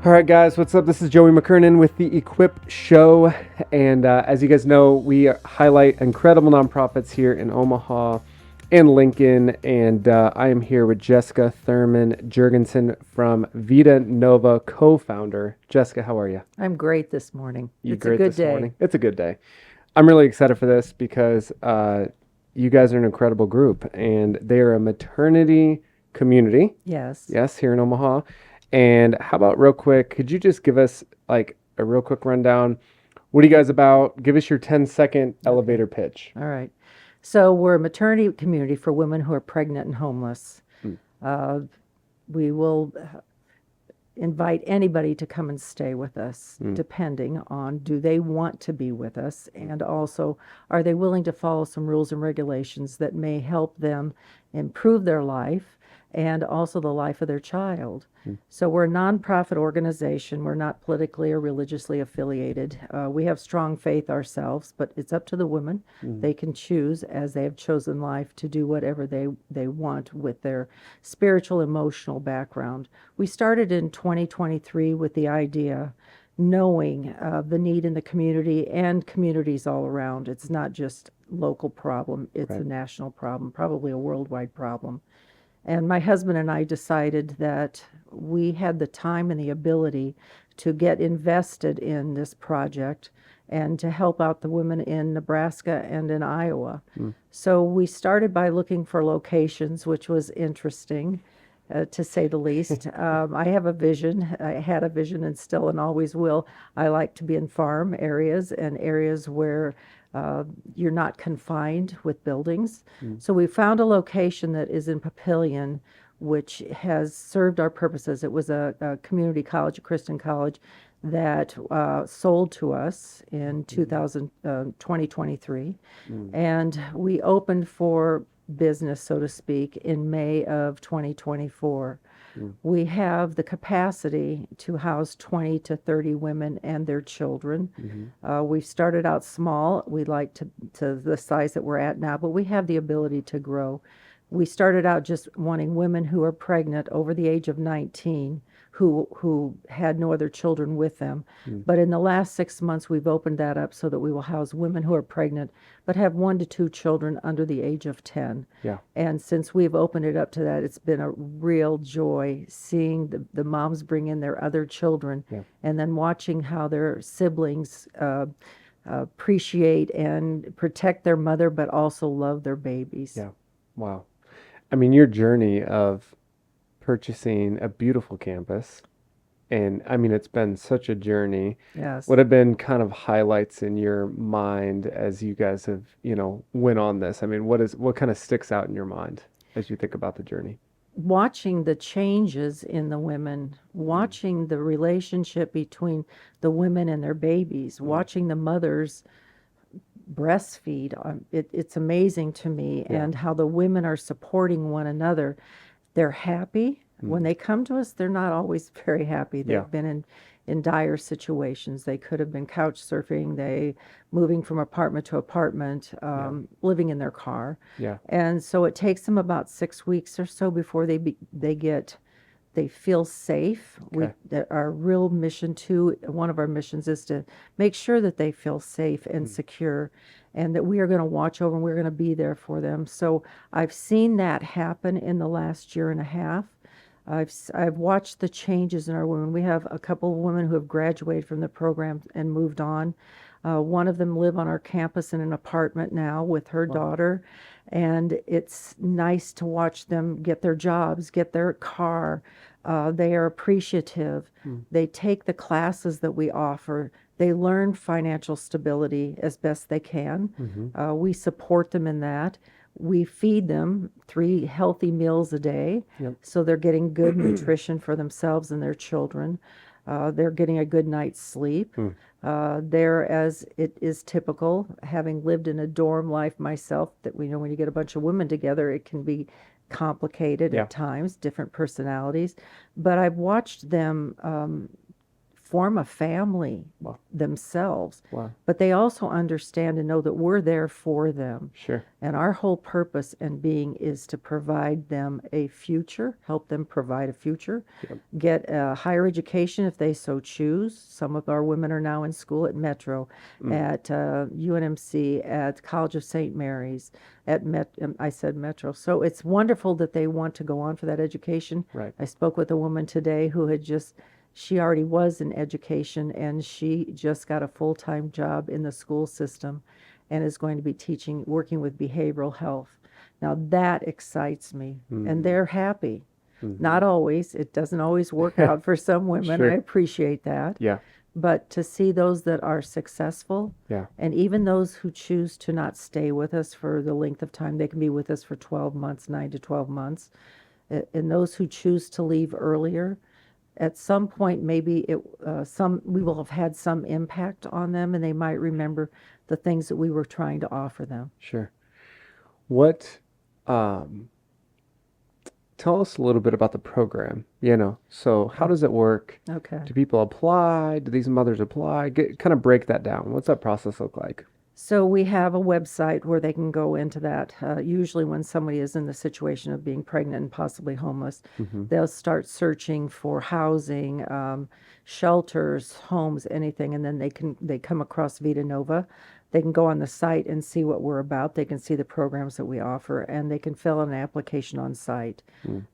All right, guys, what's up? This is Joey McKernan with the Equip Show. And as you guys know, we highlight incredible nonprofits here in Omaha and Lincoln. And I am here with Jessica Thurman Jurgensen from Vita Nova, co-founder. Jessica, how are you? I'm great this morning. It's a good day. Morning? It's a good day. I'm really excited for this because you guys are an incredible group. And they are a maternity community. Yes. Yes, here in Omaha. And how about real quick, could you just give us like a real quick rundown? What are you guys about? Give us your 10-second elevator pitch. All right. So we're a maternity community for women who are pregnant and homeless. We will invite anybody to come and stay with us, depending on do they want to be with us, and also are they willing to follow some rules and regulations that may help them improve their life and also the life of their child. So we're a nonprofit organization. We're not politically or religiously affiliated. We have strong faith ourselves, but it's up to the women. They can choose, as they have chosen life, to do whatever they want with their spiritual, emotional background. We started in 2023 with the idea, knowing the need in the community and communities all around. It's not just local problem. It's a national problem, probably a worldwide problem. And my husband and I decided that we had the time and the ability to get invested in this project and to help out the women in Nebraska and in Iowa. So we started by looking for locations, which was interesting, to say the least. I have a vision. I had a vision and still and always will. I like to be in farm areas and areas where you're not confined with buildings. So we found a location that is in Papillion, which has served our purposes. It was a community college, a Christian college, that sold to us in 2023. And we opened for business, so to speak, in May of 2024. We have the capacity to house 20 to 30 women and their children. We started out small. We like to the size that we're at now, but we have the ability to grow. We started out just wanting women who are pregnant over the age of 19 who had no other children with them. But in the last 6 months, we've opened that up so that we will house women who are pregnant but have 1 to 2 children under the age of 10. And since we've opened it up to that, it's been a real joy seeing the moms bring in their other children and then watching how their siblings appreciate and protect their mother but also love their babies. Wow. I mean, your journey of purchasing a beautiful campus, and I mean, it's been such a journey. Yes. What have been kind of highlights in your mind as you guys have, went on this? I mean, what kind of sticks out in your mind as you think about the journey? Watching the changes in the women, watching the relationship between the women and their babies, watching the mothers breastfeed. It's amazing to me, and how the women are supporting one another. They're happy. When they come to us, they're not always very happy. They've been in dire situations. They could have been couch surfing, moving from apartment to apartment, living in their car. And so it takes them about 6 weeks or so before they feel safe. Our real mission too, one of our missions is to make sure that they feel safe and secure, and that we are going to watch over and we're going to be there for them. So I've seen that happen in the last year and a half. I've watched the changes in our women. We have a couple of women who have graduated from the program and moved on. One of them live on our campus in an apartment now with her daughter, and it's nice to watch them get their jobs, get their car. They are appreciative. They take the classes that we offer. They learn financial stability as best they can. We support them in that. We feed them 3 healthy meals a day, so they're getting good nutrition for themselves and their children. They're getting a good night's sleep. They're, as it is typical, having lived in a dorm life myself, that we know when you get a bunch of women together, it can be complicated at times, different personalities. But I've watched them form a family Wow. themselves. Wow. But they also understand and know that we're there for them. Sure. And our whole purpose and being is to provide them a future, help them provide a future, Yep. get a higher education if they so choose. Some of our women are now in school at Metro, at UNMC, at College of St. Mary's, at I said Metro. So it's wonderful that they want to go on for that education. Right. I spoke with a woman today who had she already was in education and she just got a full-time job in the school system and is going to be working with behavioral health. Now that excites me, and they're happy. Not always. It doesn't always work out for some women. Sure. I appreciate that. Yeah. But to see those that are successful, Yeah. and even those who choose to not stay with us for the length of time, they can be with us for 12 months, 9 to 12 months, and those who choose to leave earlier, at some point maybe we will have had some impact on them, and they might remember the things that we were trying to offer them. Sure. What, um, tell us a little bit about the program, so how does it work? Okay. Do people apply? Do these mothers apply? Kind of break that down. What's that process look like? So we have a website where they can go into that. Usually when somebody is in the situation of being pregnant and possibly homeless, they'll start searching for housing, shelters, homes, anything, and then they come across Vita Nova. They can go on the site and see what we're about. They can see the programs that we offer, and they can fill out an application on site.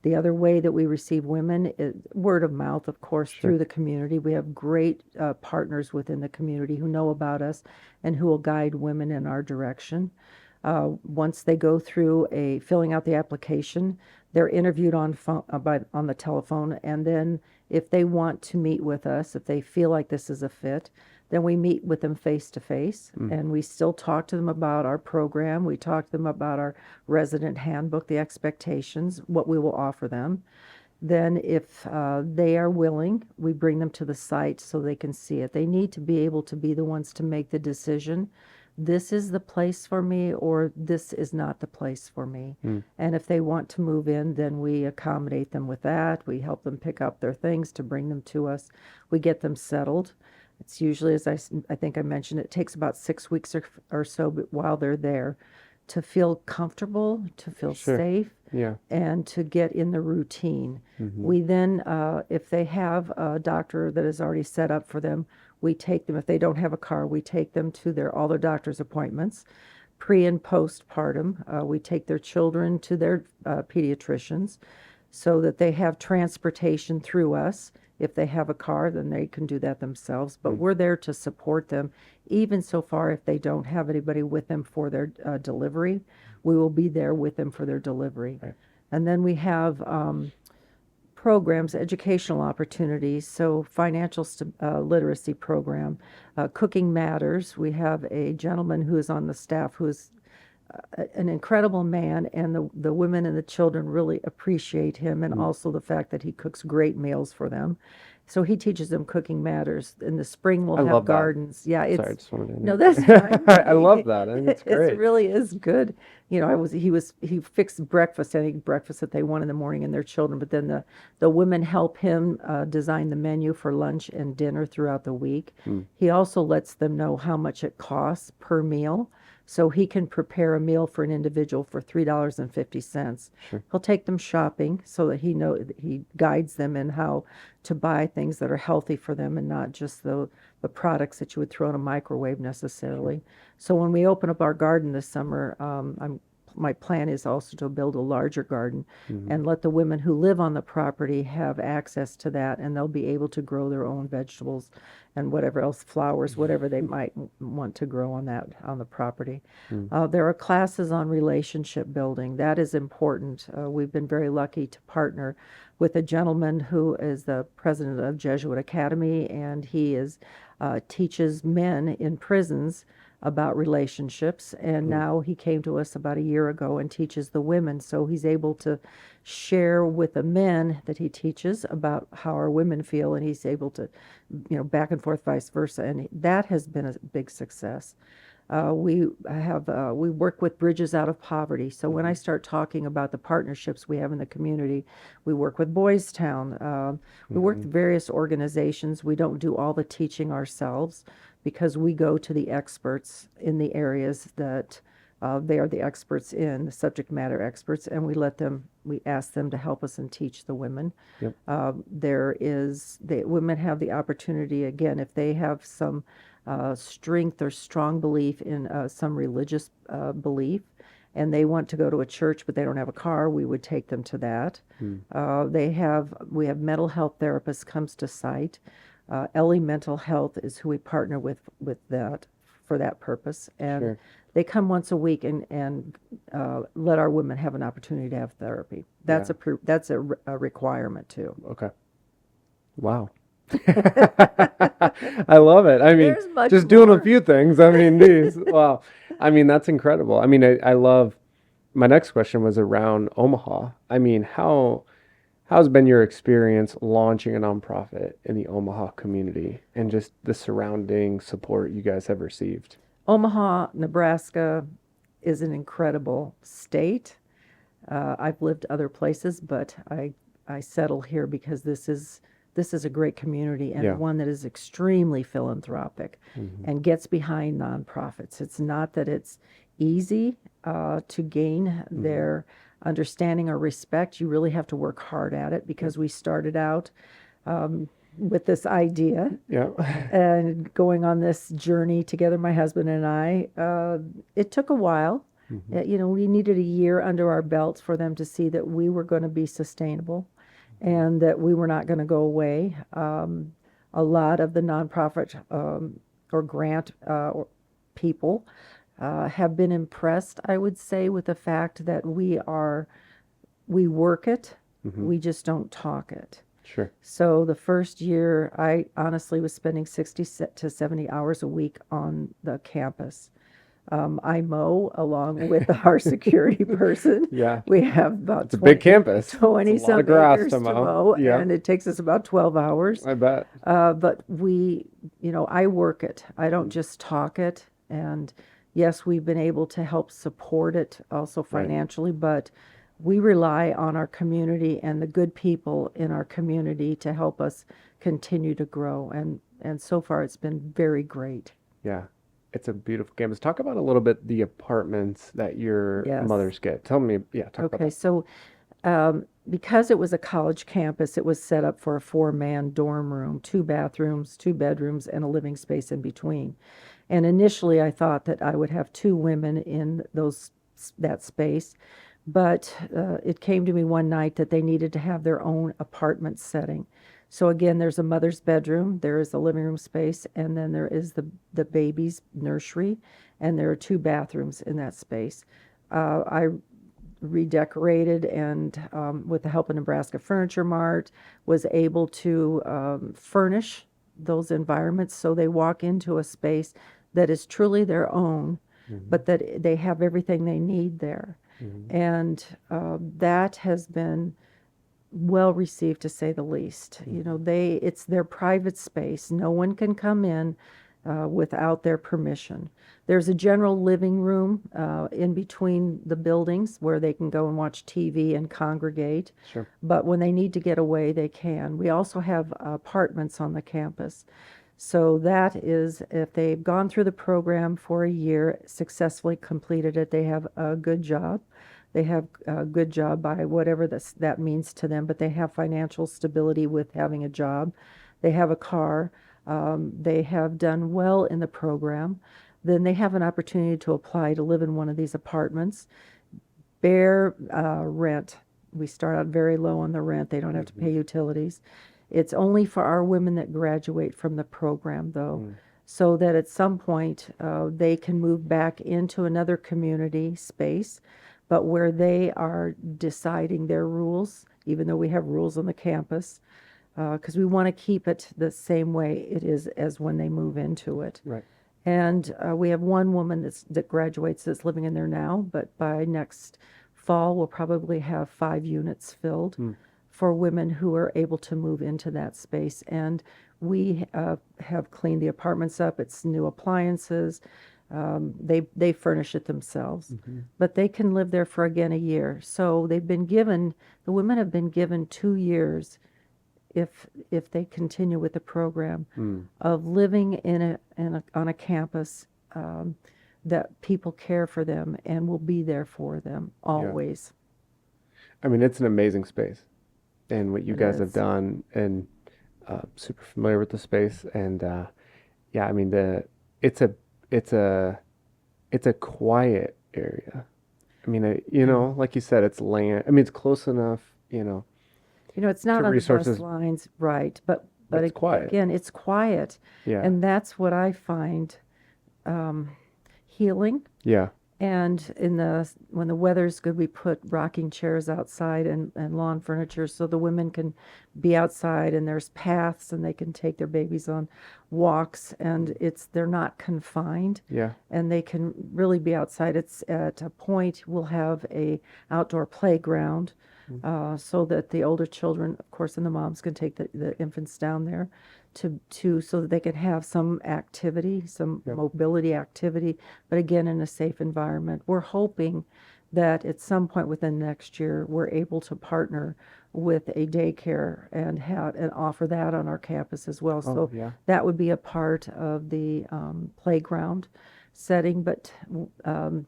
The other way that we receive women is word of mouth, of course, through the community. We have great partners within the community who know about us and who will guide women in our direction. Once they go through filling out the application, they're interviewed on the telephone, and then if they want to meet with us, if they feel like this is a fit, then we meet with them face to face, and we still talk to them about our program. We talk to them about our resident handbook, the expectations, what we will offer them. Then if they are willing, we bring them to the site so they can see it. They need to be able to be the ones to make the decision. This is the place for me, or this is not the place for me. And if they want to move in, then we accommodate them with that. We help them pick up their things to bring them to us. We get them settled. It's usually, as I think I mentioned, it takes about 6 weeks or so while they're there to feel comfortable, to feel safe, and to get in the routine. We then, if they have a doctor that is already set up for them, we take them. If they don't have a car, we take them to all their doctor's appointments, pre and postpartum. We take their children to their pediatricians so that they have transportation through us. If they have a car, then they can do that themselves. But we're there to support them, even so far if they don't have anybody with them for their delivery. We will be there with them for their delivery. Right. And then we have programs, educational opportunities, so financial literacy program, Cooking Matters. We have a gentleman who is on the staff who is an incredible man, and the women and the children really appreciate him, and also the fact that he cooks great meals for them. So he teaches them Cooking Matters. In the spring, we'll have love that. gardens. Yeah, it's Sorry, I just wanted to. no, that's fine. I love that. I think it's great. It really is good. He fixed breakfast, any breakfast that they want in the morning, and their children. But then the women help him design the menu for lunch and dinner throughout the week. He also lets them know how much it costs per meal. So he can prepare a meal for an individual for $3.50. Sure. He'll take them shopping so that he guides them in how to buy things that are healthy for them and not just the products that you would throw in a microwave necessarily. So when we open up our garden this summer, my plan is also to build a larger garden and let the women who live on the property have access to that, and they'll be able to grow their own vegetables and whatever else, flowers, whatever they might want to grow on the property. There are classes on relationship building. That is important. We've been very lucky to partner with a gentleman who is the president of Jesuit Academy, and he teaches men in prisons about relationships, and now he came to us about a year ago and teaches the women, so he's able to share with the men that he teaches about how our women feel, and he's able to back and forth, vice versa, and that has been a big success. We work with Bridges Out of Poverty. So when I start talking about the partnerships we have in the community, we work with Boys Town. We work with various organizations. We don't do all the teaching ourselves because we go to the experts in the areas that they are the experts in, the subject matter experts, and we ask them to help us and teach the women. Yep. The women have the opportunity, again, if they have some strength or strong belief in some religious belief, and they want to go to a church but they don't have a car, we would take them to that. We have mental health therapists comes to site. Ellie Mental Health is who we partner with that for that purpose, and Sure. they come once a week and let our women have an opportunity to have therapy. That's Yeah. a requirement too. Okay. Wow. I love it. I mean, There's much just doing a more. few things. I mean, wow. I mean, that's incredible. I mean, I love, my next question was around Omaha. I mean, how's been your experience launching a nonprofit in the Omaha community and just the surrounding support you guys have received? Omaha, Nebraska is an incredible state. I've lived other places, but I settle here because this is a great community and Yeah. one that is extremely philanthropic and gets behind nonprofits. It's not that it's easy to gain their understanding or respect. You really have to work hard at it because we started out with this idea Yeah. and going on this journey together, my husband and I. It took a while. We needed a year under our belts for them to see that we were going to be sustainable and that we were not going to go away. A lot of the nonprofit or grant people have been impressed, I would say, with the fact that we work it, we just don't talk it. Sure. So the first year, I honestly was spending 60 to 70 hours a week on the campus. I mow along with our security person. Yeah. We have about It's a big campus. 20 It's a lot some of grass acres to to mow. mow, Yeah. and it takes us about 12 hours. I bet. But I work it. I don't just talk it. And yes, we've been able to help support it also Right. financially, but we rely on our community and the good people in our community to help us continue to grow. And so far, it's been very great. Yeah. It's a beautiful campus. Talk about a little bit the apartments that your Yes. mothers get. Talk about Okay, that. so because it was a college campus, it was set up for a 4-man dorm room, 2 bathrooms, 2 bedrooms, and a living space in between. And initially, I thought that I would have 2 women in that space, but it came to me one night that they needed to have their own apartment setting. So again, there's a mother's bedroom, there is a living room space, and then there is the baby's nursery, and there are 2 bathrooms in that space. I redecorated and with the help of Nebraska Furniture Mart was able to furnish those environments so they walk into a space that is truly their own, but that they have everything they need there. And that has been well received, to say the least. It's their private space. No one can come in without their permission. There's a general living room in between the buildings where they can go and watch TV and congregate. Sure. But when they need to get away, they can. We also have apartments on the campus. So that is, if they've gone through the program for a year, successfully completed it, they have a good job. They have a good job by whatever that means to them, but they have financial stability with having a job. They have a car. They have done well in the program. Then they have an opportunity to apply to live in one of these apartments. Bare rent. We start out very low on the rent. They don't have to pay utilities. It's only for our women that graduate from the program, though, so that at some point they can move back into another community space, but where they are deciding their rules, even though we have rules on the campus, because we want to keep it the same way it is as when they move into it. Right. And we have one woman that graduates that's living in there now, but by next fall, we'll probably have 5 units filled for women who are able to move into that space. And we have cleaned the apartments up. It's new appliances. They furnish it themselves, Mm-hmm. but they can live there for again a year. So the women have been given 2 years if they continue with the program Mm. of living on a campus that people care for them and will be there for them Yeah. always. I mean, it's an amazing space, and what you It guys have is. done, and super familiar with the space, and yeah, I mean it's a it's a it's a quiet area. I mean, Yeah. like you said, it's land. I mean, it's close enough, It's to not on the bus resources, lines, right? But but it's quiet. again, it's quiet, Yeah, and that's what I find um, healing. yeah, And when the weather's good, we put rocking chairs outside and lawn furniture so the women can be outside and there's paths and they can take their babies on walks and they're not confined yeah. and they can really be outside. It's at a point we'll have a outdoor playground Mm. so that the older children, of course, and the moms can take the infants down there to so that they can have some activity, some Yep. mobility activity, but again in a safe environment. We're hoping that at some point within next year we're able to partner with a daycare and offer that on our campus as well. Oh, So yeah. that would be a part of the playground setting. But um,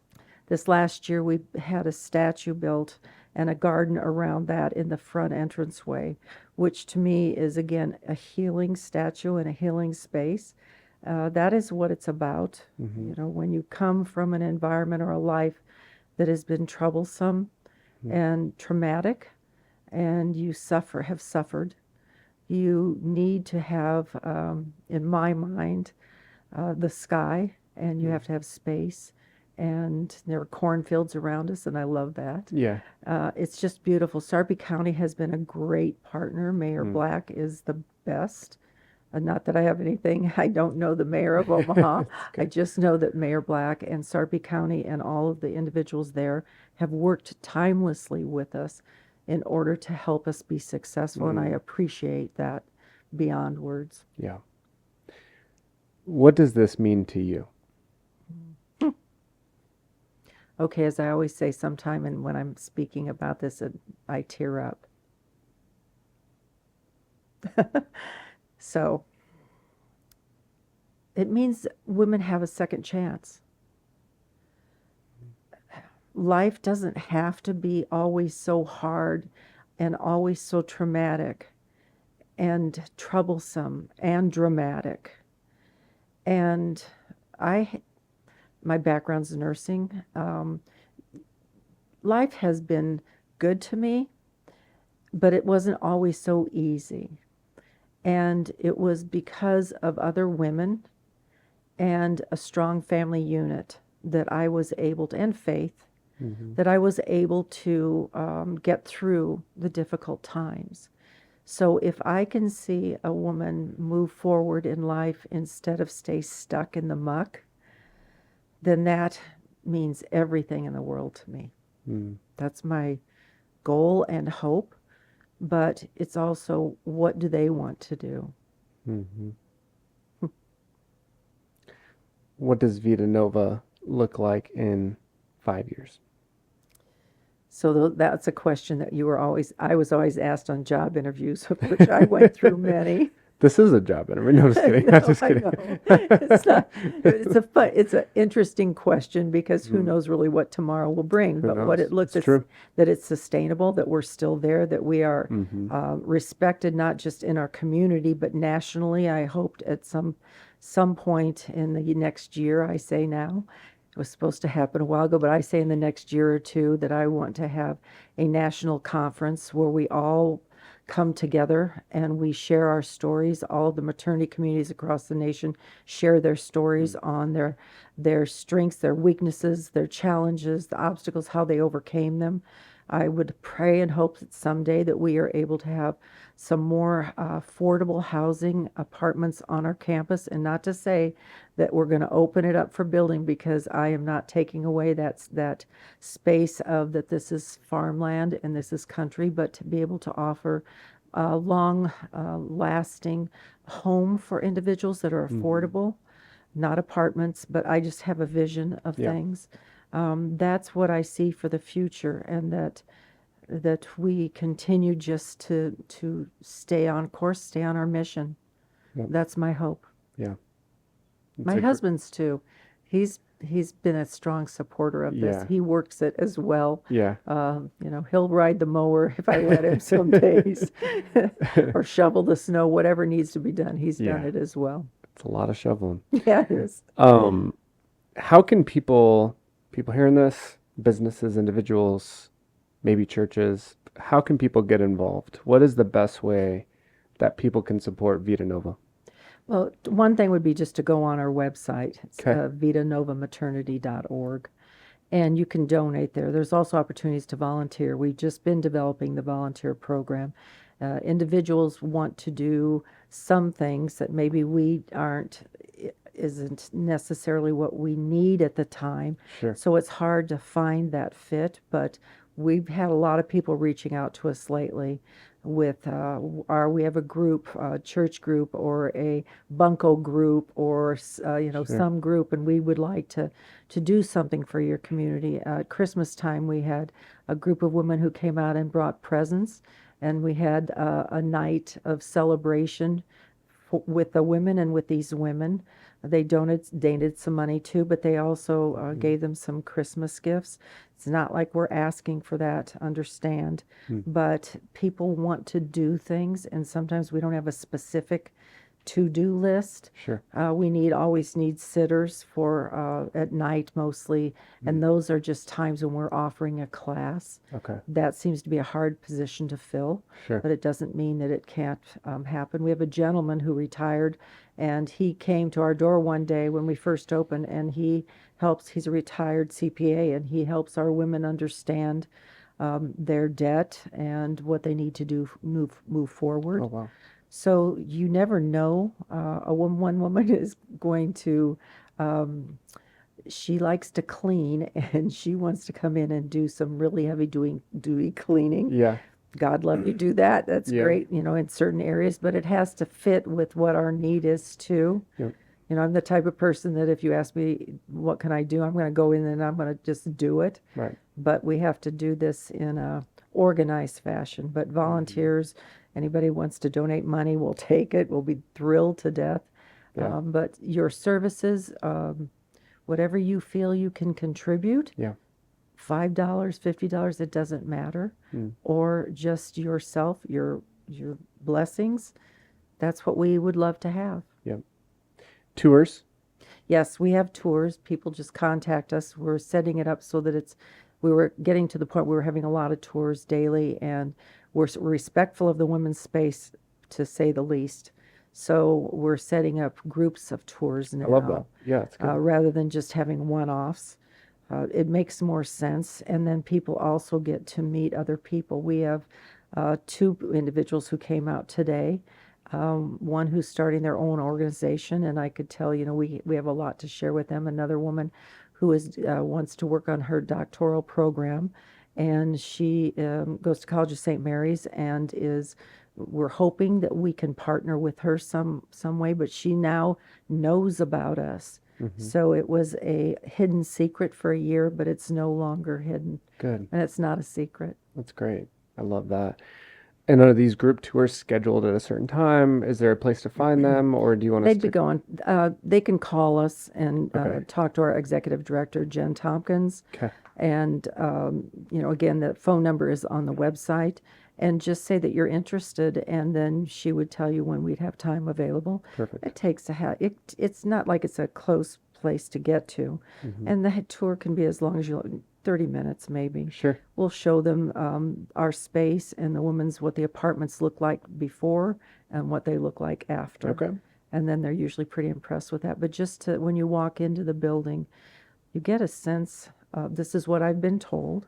this last year we had a statue built and a garden around that in the front entranceway, which to me is again a healing statue and a healing space. That is what it's about. Hmm. When you come from an environment or a life that has been troublesome and traumatic, and have suffered, you need to have, in my mind, the sky, and you Mm. have to have space. And there are cornfields around us, and I love that. Yeah. It's just beautiful. Sarpy County has been a great partner. Mayor Mm. Black is the best. Not that I have anything, I don't know the mayor of Omaha. It's I okay. just know that Mayor Black and Sarpy County and all of the individuals there have worked timelessly with us in order to help us be successful, and I Mm. appreciate that beyond words. Yeah. What does this mean to you? Okay, as I always say sometime, and when I'm speaking about this, I tear up. So it means women have a second chance. Life doesn't have to be always so hard and always so traumatic and troublesome and dramatic. And I, my background's nursing. Life has been good to me, but it wasn't always so easy. And it was because of other women and a strong family unit that I was able to, and faith, Hmm. that I was able to get through the difficult times. So if I can see a woman move forward in life instead of stay stuck in the muck, then that means everything in the world to me. Mm. That's my goal and hope, but it's also what do they want to do? Hmm. What does Vita Nova look like in 5 years? So that's a question that I was always asked on job interviews, of which I went through many. This is a job interview. No, just kidding. I'm No, just I kidding. know. It's an interesting question because who Mm. knows really what tomorrow will bring. Who But what knows? it looks It's true. that it's sustainable, that we're still there, that we are Hmm. respected not just in our community but nationally. I hoped at some point in the next year, I say now. It was supposed to happen a while ago, but I say in the next year or two that I want to have a national conference where we all come together and we share our stories. All of the maternity communities across the nation share their stories on their strengths, their weaknesses, their challenges, the obstacles, how they overcame them. I would pray and hope that someday that we are able to have some more affordable housing apartments on our campus, and not to say that we're going to open it up for building, because I am not taking away that space of that this is farmland and this is country, but to be able to offer a long lasting home for individuals that are Hmm. affordable. not apartments, but I just have a vision of Yeah. things. That's what I see for the future, and that we continue just to stay on course, stay on our mission. Yeah. That's my hope. Yeah. It's My a gr- husband's too. He's been a strong supporter of this. yeah. He works it as well. Yeah. He'll ride the mower if I let him some days, or shovel the snow, whatever needs to be done. He's done Yeah. it as well. It's a lot of shoveling. Yeah, it is. How can people hearing this, businesses, individuals, maybe churches, how can people get involved? What is the best way that people can support Vita Nova? Well, one thing would be just to go on our website. It's Okay. VitaNovaMaternity.org, and you can donate there. There's also opportunities to volunteer. We've just been developing the volunteer program. Individuals want to do some things that maybe we aren't, isn't necessarily what we need at the time. Sure. So it's hard to find that fit, but we've had a lot of people reaching out to us lately with we have a group, church group, or a bunco group, or Sure. some group, and we would like to do something for your community. At Christmas time, we had a group of women who came out and brought presents, and we had a night of celebration with the women and with these women. They donated some money too, but they also gave them some Christmas gifts. It's not like we're asking for that, understand, but people want to do things, and sometimes we don't have a specific to-do list. Sure. We always need sitters for at night mostly, and those are just times when we're offering a class. Okay. That seems to be a hard position to fill, Sure. but it doesn't mean that it can't happen. We have a gentleman who retired, and he came to our door one day when we first opened, and he's a retired CPA, and he helps our women understand their debt and what they need to do move forward. Oh, wow. So you never know. One woman is going to, she likes to clean, and she wants to come in and do some really heavy duty cleaning. Yeah. God love you, do that. That's Yeah. great, in certain areas, but it has to fit with what our need is too. Yep. I'm the type of person that if you ask me, what can I do? I'm going to go in and I'm going to just do it. Right. But we have to do this in a organized fashion. But volunteers, anybody who wants to donate money, we'll take it. We'll be thrilled to death. Yeah. But your services, whatever you feel you can contribute, Yeah. $5, $50, it doesn't matter. Or just yourself, your blessings. That's what we would love to have. Yep. Tours. Yes, we have tours. People just contact us. We're setting it up so that we were getting to the point where we were having a lot of tours daily, and we're respectful of the women's space, to say the least. So we're setting up groups of tours now. I love that. Yeah, it's good. Rather than just having one-offs. It makes more sense, and then people also get to meet other people. We have 2 individuals who came out today. One who's starting their own organization, and I could tell, we have a lot to share with them. Another woman who wants to work on her doctoral program, and she goes to College of St. Mary's, and we're hoping that we can partner with her some way, but she now knows about us. So it was a hidden secret for a year, but it's no longer hidden, Good. and it's not a secret. That's great. I love that. And are these group tours scheduled at a certain time? Is there a place to find them, or do you want us They'd be to? going, they can call us and Okay. talk to our executive director, Jen Tompkins. Okay. And, again, the phone number is on the website. And just say that you're interested, and then she would tell you when we'd have time available. Perfect. It takes it's not like it's a close place to get to. And the tour can be as long as 30 minutes maybe. Sure. We'll show them our space and what the apartments look like before and what they look like after. Okay. And then they're usually pretty impressed with that. But just when you walk into the building, you get a sense, this is what I've been told,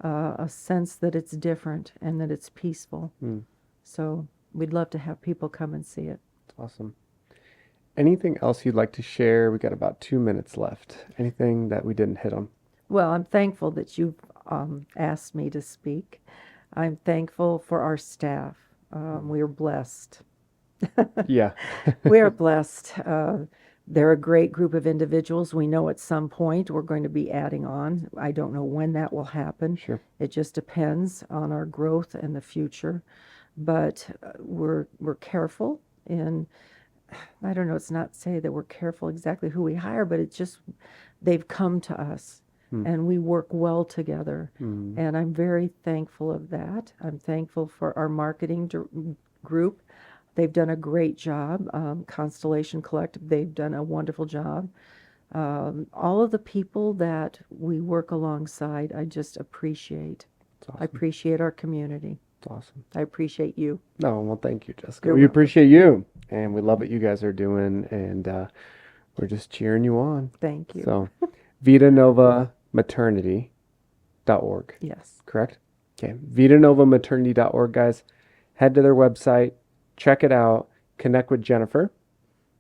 a sense that it's different and that it's peaceful. So we'd love to have people come and see it. Awesome. Anything else you'd like to share? We got about 2 minutes left. Anything that we didn't hit on? Well, I'm thankful that you've asked me to speak. I'm thankful for our staff. We are blessed. Yeah. We are blessed. They're a great group of individuals. We know at some point we're going to be adding on. I don't know when that will happen. Sure. It just depends on our growth and the future. But we're careful, and I don't know, it's not say that we're careful exactly who we hire, but it's just they've come to us and we work well together. And I'm very thankful of that. I'm thankful for our marketing group. They've done a great job. Constellation Collective, they've done a wonderful job. All of the people that we work alongside, I just appreciate. It's I awesome. appreciate our community. It's awesome. I appreciate you. No, well, thank you, Jessica. You're We welcome. appreciate you, and we love what you guys are doing, and we're just cheering you on. Thank you. So, Vita Nova Maternity.org, Yes. correct? Okay, VitaNovaMaternity.org, guys. Head to their website, check it out, connect with Jennifer,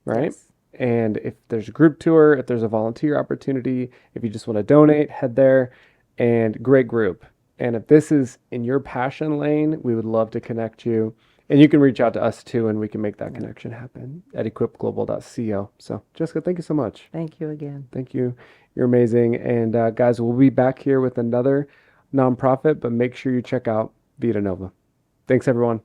right? Yes. And if there's a group tour, if there's a volunteer opportunity, if you just want to donate, head there. And great group. And if this is in your passion lane, we would love to connect you. And you can reach out to us too, and we can make that connection happen at equipglobal.co. So, Jessica, thank you so much. Thank you again. Thank you. You're amazing. And guys, we'll be back here with another nonprofit, but make sure you check out Vita Nova. Thanks, everyone.